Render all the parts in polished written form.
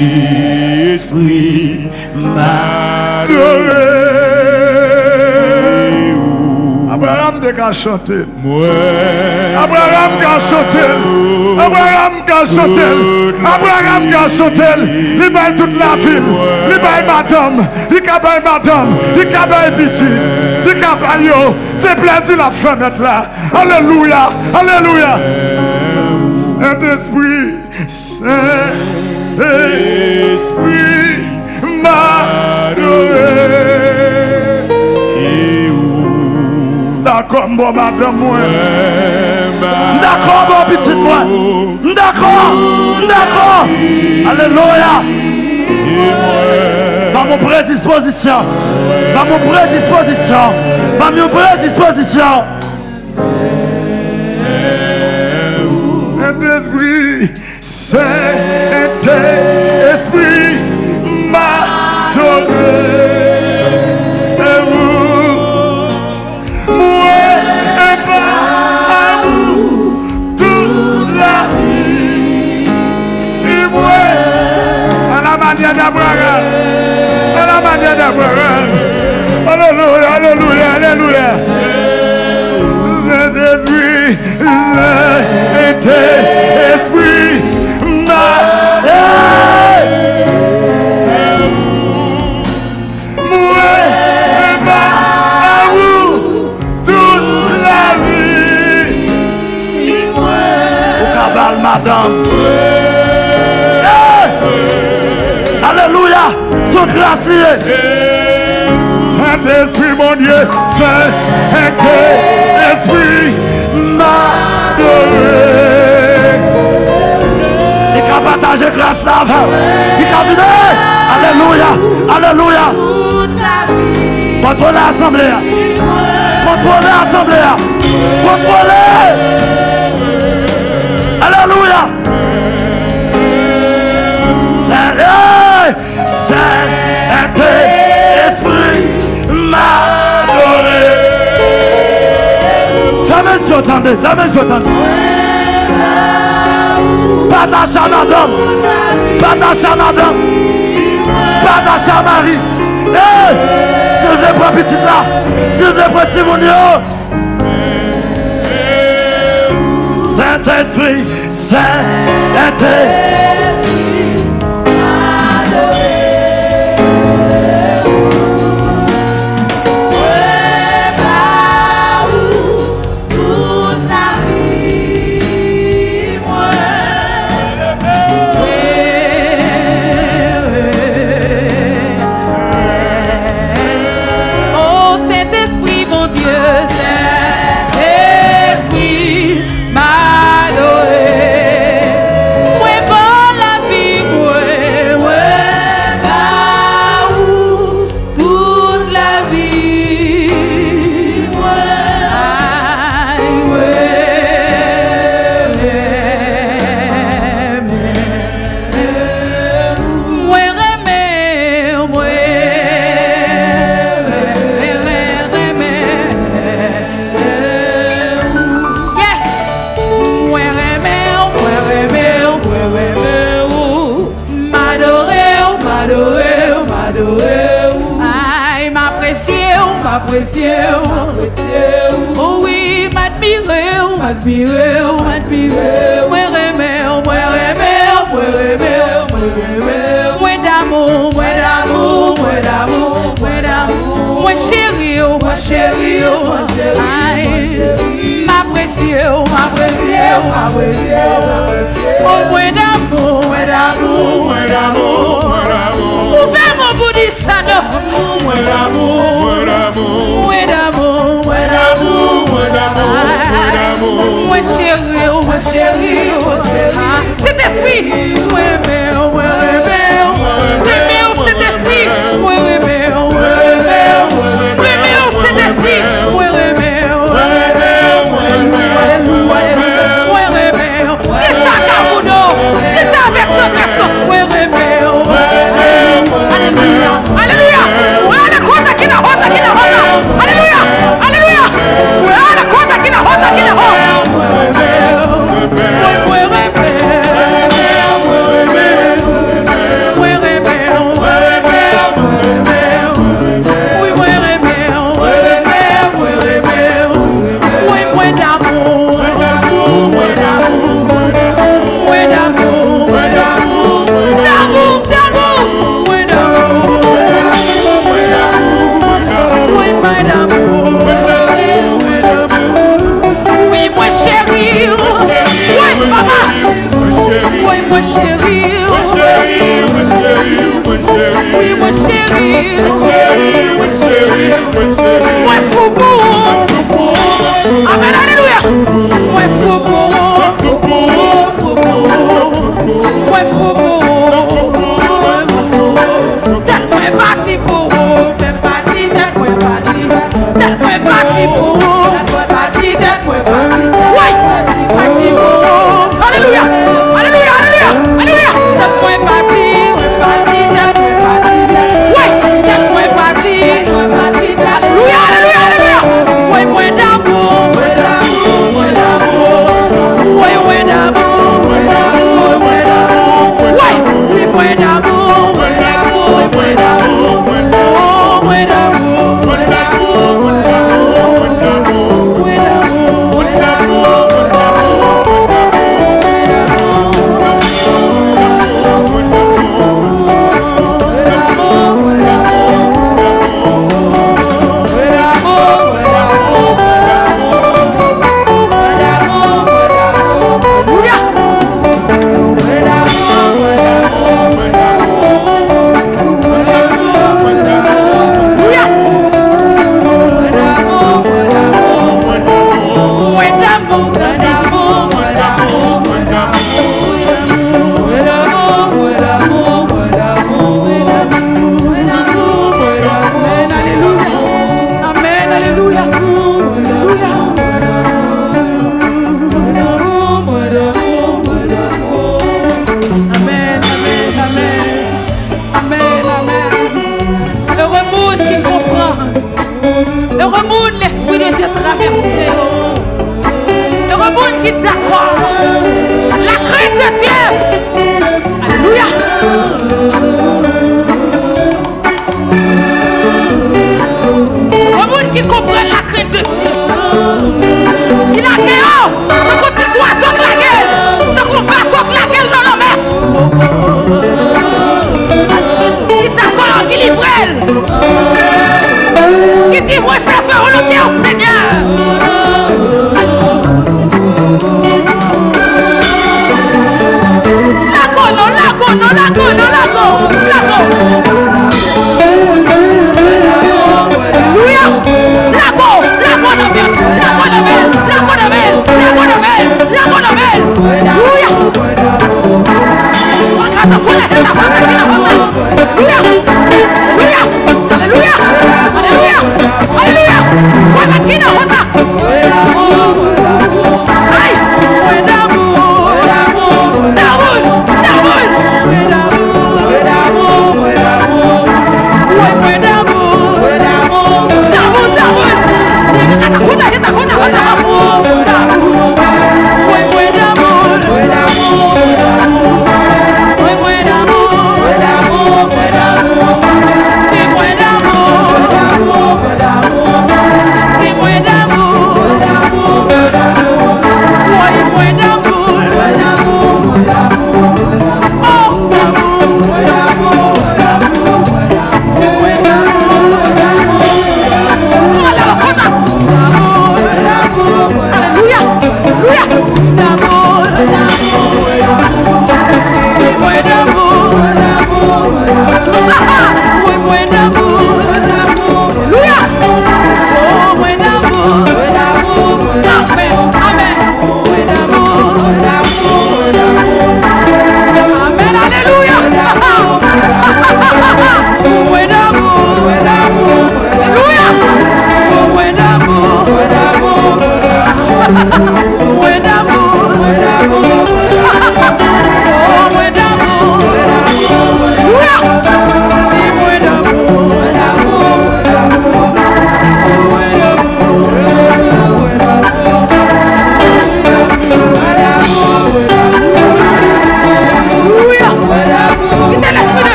Saint-Esprit, m'adorer. Abraham te ka chanter. Moi, Abraham ka chanter. Abraham ka chanter. Abraham ka chanter. Il baille toute la ville. Il baille madame. Il ka baille madame. Il ka baille petit. Il ka baille yo. C'est plaisir la fenêtre là. Alléluia. Alléluia. Saint-Esprit. Saint-Esprit. M'adorer. D'accord, bon madame moi. D'accord, bon petit moi. D'accord, d'accord. Alléluia. Dans mon prédisposition. Dans mon prédisposition. Dans mon prédisposition. Saint-Esprit, Saint-Esprit, m'adorer. Alléluia, alléluia, alléluia. Saint-Esprit, Saint-Esprit, moi et ma amour toute la vie. Au cabal, madame. Alléluia, son grâce liée. Saint-Esprit, mon Dieu, Saint-Esprit, m'adorer. Il a partagé grâce là. Il a vidé. Alléluia, alléluia. Contrôlez l'assemblée. Contrôlez l'assemblée. Contrôlez. Alléluia. Saint-Esprit, m'adorer. Jamais je t'entendais, jamais je t'entendais. Pas d'achat madame, pas d'achat madame, pas d'achat Marie. Hey, s'il vous plaît, petit là, s'il vous plaît, petit mounio. Saint-Esprit, Saint-Esprit. Oh oui, m'admirer, moi d'amour, moi chérie, m'apprécier, oh moi d'amour, ouvrez mon bout de ça, moi chérie, c'est esprit, c'est esprit,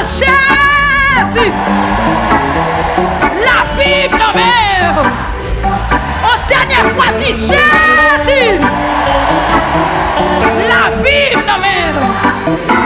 Jésus. La vie, ma mère. Au dernier fois, dit Jésus. La vie, ma mère.